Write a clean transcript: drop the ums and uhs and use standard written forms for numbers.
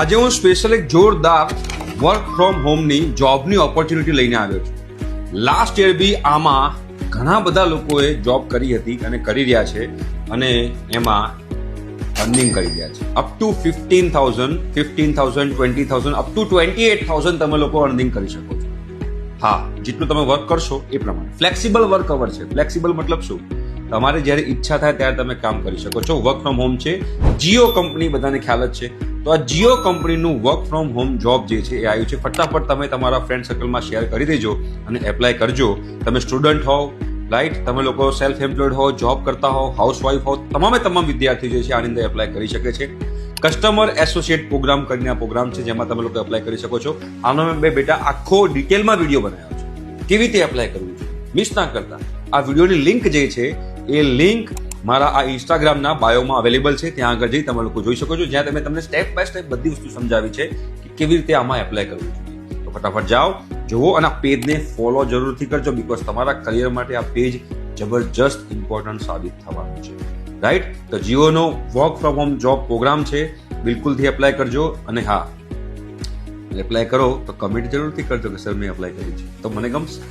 આજે હું સ્પેશિયલ એક જોરદાર વર્ક ફ્રોમ હોમની જોબની ઓપોર્ચ્યુનિટી લઈને આવ્યો છું. લાસ્ટ યર બી આમાં ઘણા બધા લોકોએ જોબ કરી હતી અને કરી રહ્યા છે અને એમાં અર્નિંગ કરી રહ્યા છે. અપ ટુ 15,000, 20,000 અપ ટુ 28,000 તમે લોકો અર્નિંગ કરી શકો છો. હા, જેટલું તમે વર્ક કરશો એ પ્રમાણે. ફ્લેક્સિબલ વર્ક અવર છે. ફ્લેક્સિબલ મતલબ શું? તમારે જ્યારે ઈચ્છા થાય ત્યારે તમે કામ કરી શકો છો. વર્ક ફ્રોમ હોમ છે. જીઓ કંપની બધાને ખ્યાલ જ છે. તો આ જીઓ કંપનીનું વર્ક ફ્રોમ હોમ જોબ જે છે એ આવ્યું છે. ફટાફટ તમે તમારા ફ્રેન્ડ સર્કલમાં શેર કરી દેજો અને એપ્લાય કરજો. તમે સ્ટુડન્ટ હોવ, રાઈટ, તમે લોકો સેલ્ફ એમ્પ્લોયડ હો, જોબ કરતા હો, હાઉસવાઈફ હો, તમામ વિદ્યાર્થીઓ જે છે આની અંદર એપ્લાય કરી શકે છે. કસ્ટમર એસોસિએટ પ્રોગ્રામ કરીને આ પ્રોગ્રામ છે જેમાં તમે લોકો એપ્લાય કરી શકો છો. આનો મેં બેટા આખો ડિટેલમાં વિડીયો બનાવ્યો છે. કેવી રીતે એપ્લાય કરવું છે મિસ ના કરતા. આ વિડીયોની લિંક જે છે એ લિંક મારા આ ઇન્સ્ટાગ્રામના બાયોમાં અવેલેબલ છે. ત્યાં આગળ જઈ તમે લોકો જોઈ શકો છો, જ્યાં તમે તમને સ્ટેપ બાય સ્ટેપ બધી વસ્તુ સમજાવી છે કે કેવી રીતે આમાં એપ્લાય કરવું જોઈએ. તો ફટાફટ જાઓ, જુઓ અને આ પેજને ફોલો જરૂરથી કરજો, બીકોઝ તમારા કરિયર માટે આ પેજ જબરજસ્ત ઇમ્પોર્ટન્ટ સાબિત થવાનું છે. રાઈટ, તો જીઓનો work from home job program છે, બિલકુલથી એપ્લાય કરજો. અને હા, એપ્લાય કરો તો કમેન્ટ જરૂરથી કરજો કે સર મેં એપ્લાય કરી છે, તો મને ગમશે.